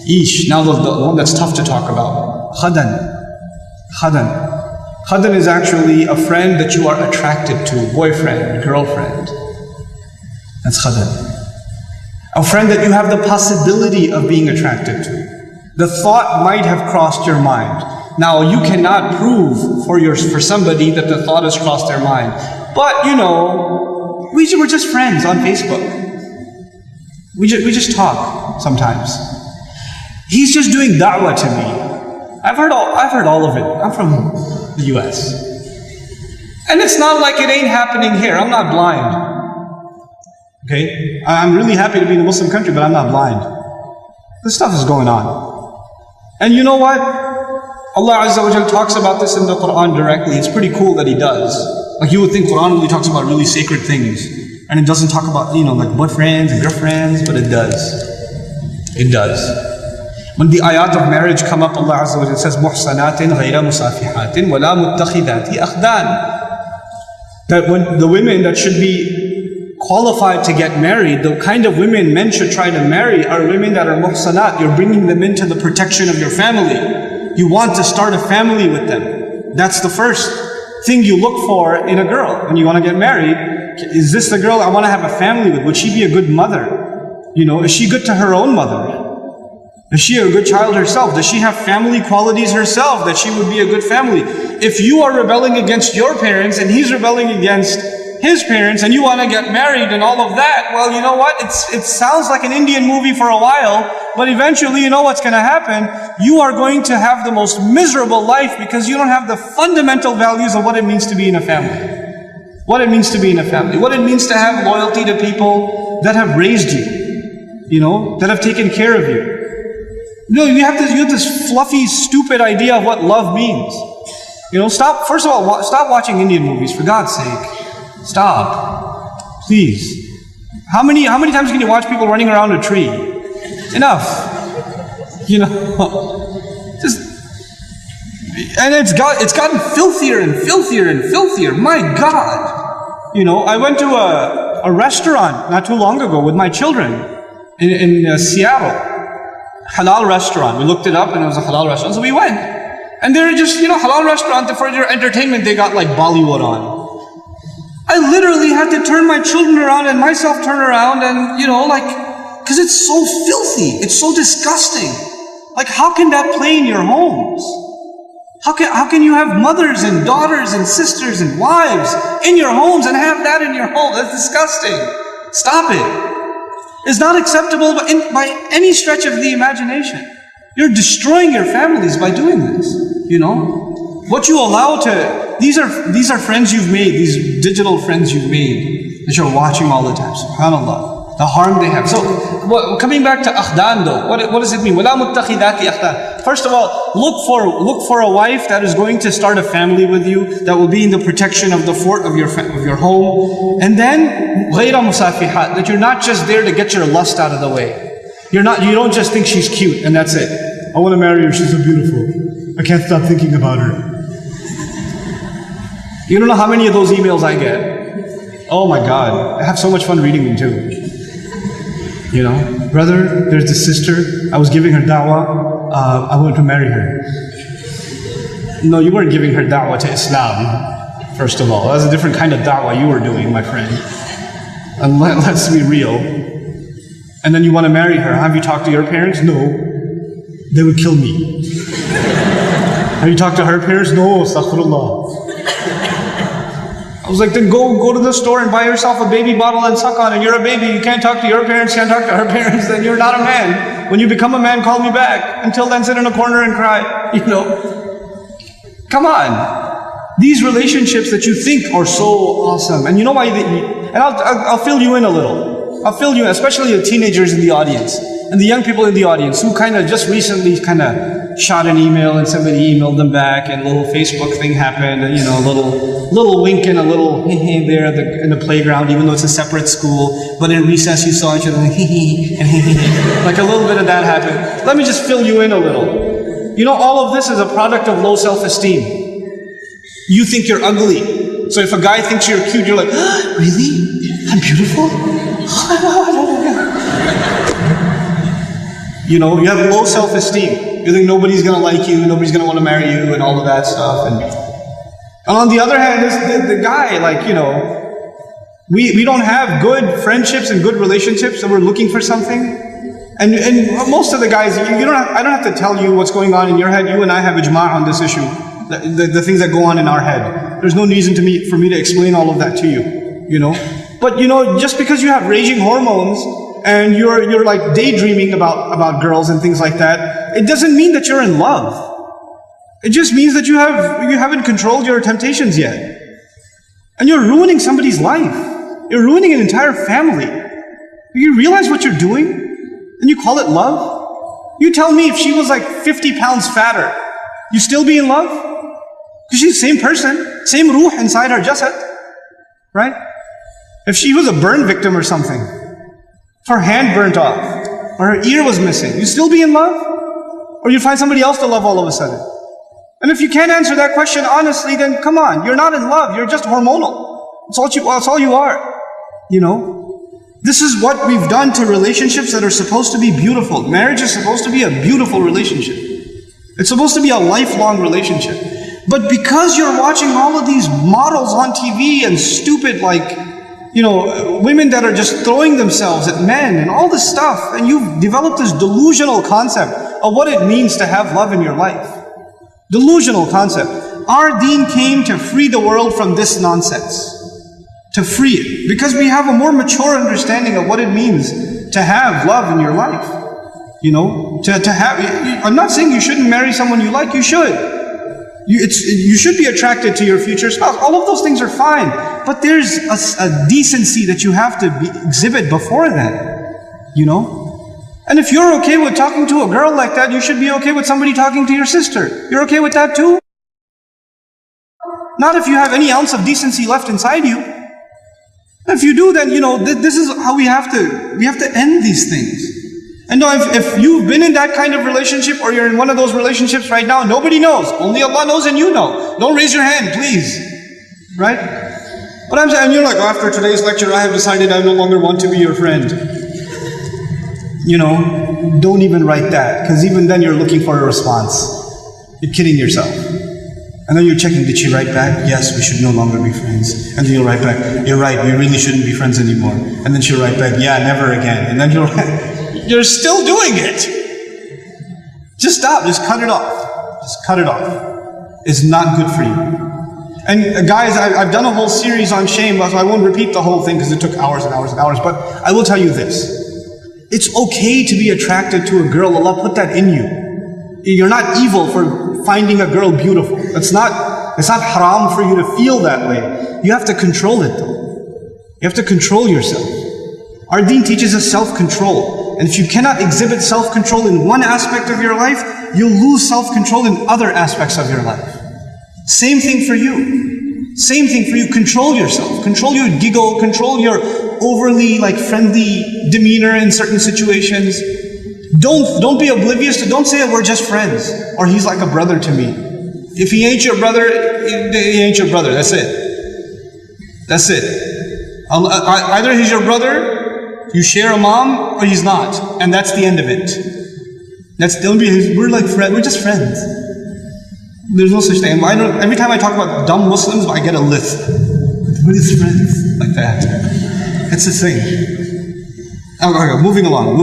Yeesh. Now the one that's tough to talk about. Khadan. Khadan. Khadan is actually a friend that you are attracted to, boyfriend, girlfriend. That's khadan. A friend that you have the possibility of being attracted to. The thought might have crossed your mind. Now you cannot prove for somebody that the thought has crossed their mind. But you know, we're just friends on Facebook. We just talk sometimes. He's just doing da'wah to me. I've heard all of it. I'm from the US. And it's not like it ain't happening here. I'm not blind. Okay? I'm really happy to be in a Muslim country, but I'm not blind. This stuff is going on. And you know what? Allah Azza wa Jal talks about this in the Quran directly. It's pretty cool that He does. Like you would think Quran really talks about really sacred things. And it doesn't talk about, like boyfriends and girlfriends, but it does. It does. When the ayat of marriage come up, Allah Azza wa Jal says, مُحْصَنَاتٍ غَيْرَ مُصَافِحَاتٍ وَلَا مُتَّخِذَاتِ أَخْدَانٍ. That when the women that should be qualified to get married, the kind of women men should try to marry are women that are muhsanat. You're bringing them into the protection of your family. You want to start a family with them. That's the first thing you look for in a girl when you want to get married. Is this the girl I want to have a family with? Would she be a good mother? Is she good to her own mother? Is she a good child herself? Does she have family qualities herself that she would be a good family? If you are rebelling against your parents and he's rebelling against his parents and you want to get married and all of that, well, you know what? It sounds like an Indian movie for a while, but eventually you know what's going to happen? You are going to have the most miserable life because you don't have the fundamental values of what it means to be in a family. What it means to be in a family. What it means to have loyalty to people that have raised you, that have taken care of you. You have this fluffy, stupid idea of what love means. First of all, stop watching Indian movies, for God's sake. Stop. Please. How many times can you watch people running around a tree? Enough. And it's gotten filthier and filthier and filthier. My God. I went to a restaurant not too long ago with my children in Seattle. Halal restaurant. We looked it up and it was a halal restaurant. So we went. And they're just, halal restaurant, for their entertainment, they got like Bollywood on. I literally had to turn my children around and myself turn around and, because it's so filthy. It's so disgusting. Like, how can that play in your homes? How can you have mothers and daughters and sisters and wives in your homes and have that in your home? That's disgusting. Stop it. It's not acceptable by any stretch of the imagination. You're destroying your families by doing this, What you allow to, these are friends you've made, these digital friends you've made that you're watching all the time. SubhanAllah, the harm they have. So, coming back to akhdan though, what does it mean? وَلَا مُتَّخِذَاتِ أَخْدَانٍ. First of all, look for a wife that is going to start a family with you, that will be in the protection of the fort of your home. And then, غَيْرَ مُصَافِحَاتٍ, that you're not just there to get your lust out of the way. You don't just think she's cute and that's it. I want to marry her, she's so beautiful. I can't stop thinking about her. You don't know how many of those emails I get. Oh my God, I have so much fun reading them too. Brother, there's this sister, I was giving her da'wah, I want to marry her. No, you weren't giving her da'wah to Islam, first of all. That was a different kind of da'wah you were doing, my friend. And let's be real. And then you want to marry her. Have you talked to your parents? No. They would kill me. Have you talked to her parents? No, astaghfirullah. I was like, then go to the store and buy yourself a baby bottle and suck on it. You're a baby, you can't talk to your parents, can't talk to her parents, then you're not a man. When you become a man, call me back. Until then, sit in a corner and cry. Come on. These relationships that you think are so awesome. And you know why and I'll fill you in a little. I'll fill you in, especially the teenagers in the audience. And the young people in the audience who kind of just recently shot an email and somebody emailed them back and a little Facebook thing happened and a little wink and a little hee there in the playground, even though it's a separate school. But in recess you saw each other like hee and hee. Like a little bit of that happened. Let me just fill you in a little. All of this is a product of low self-esteem. You think you're ugly. So if a guy thinks you're cute, you're like, really? I'm beautiful? You know, you have low self-esteem. You think nobody's going to like you, nobody's going to want to marry you, and all of that stuff. And on the other hand, the guy, like, you know, we don't have good friendships and good relationships, so we're looking for something. And most of the guys, I don't have to tell you what's going on in your head. You and I have ijma' on this issue. The things that go on in our head. There's no reason for me to explain all of that to you, you know. But, you know, just because you have raging hormones and you're like daydreaming about girls and things like that, it doesn't mean that you're in love. It just means that you haven't controlled your temptations yet. And you're ruining somebody's life. You're ruining an entire family. Do you realize what you're doing? And you call it love? You tell me if she was like 50 pounds fatter, you still be in love? Because she's the same person, same ruh inside her jasad, right? If she was a burn victim or something, if her hand burnt off, or her ear was missing, you still be in love? Or you find somebody else to love all of a sudden? And if you can't answer that question honestly, then come on, you're not in love, you're just hormonal. That's all you are, you know? This is what we've done to relationships that are supposed to be beautiful. Marriage is supposed to be a beautiful relationship. It's supposed to be a lifelong relationship. But because you're watching all of these models on TV and stupid, like, you know, women that are just throwing themselves at men and all this stuff, and you've developed this delusional concept of what it means to have love in your life. Delusional concept. Our deen came to free the world from this nonsense. To free it. Because we have a more mature understanding of what it means to have love in your life. You know, to have, I'm not saying you shouldn't marry someone you like, you should. You should be attracted to your future spouse. All of those things are fine. But there's a decency that you have to exhibit before that. You know? And if you're okay with talking to a girl like that, you should be okay with somebody talking to your sister. You're okay with that too? Not if you have any ounce of decency left inside you. If you do, then, you know, this is how we have to end these things. And now if you've been in that kind of relationship, or you're in one of those relationships right now, nobody knows. Only Allah knows and you know. Don't raise your hand, please. Right? But I'm saying, you're like, oh, after today's lecture, I have decided I no longer want to be your friend. You know, don't even write that, because even then you're looking for a response. You're kidding yourself. And then you're checking, did she write back? Yes, we should no longer be friends. And then you'll write back, you're right, we really shouldn't be friends anymore. And then she'll write back, yeah, never again. And then you're still doing it. Just stop, just cut it off. Just cut it off. It's not good for you. And guys, I've done a whole series on shame, so I won't repeat the whole thing because it took hours and hours and hours, but I will tell you this. It's okay to be attracted to a girl. Allah put that in you. You're not evil for finding a girl beautiful. It's not haram for you to feel that way. You have to control it though. You have to control yourself. Our deen teaches us self-control. And if you cannot exhibit self-control in one aspect of your life, you'll lose self-control in other aspects of your life. Same thing for you. Same thing for you. Control yourself. Control your giggle. Control your overly friendly demeanor in certain situations. Don't be oblivious to, don't say we're just friends, or he's like a brother to me. If he ain't your brother, he ain't your brother. That's it. That's it. Either he's your brother, you share a mom, or he's not. And that's the end of it. We're like friends, we're just friends. There's no such thing. Every time I talk about dumb Muslims, I get a list. We're just friends. Like that. It's a thing. Okay, moving along.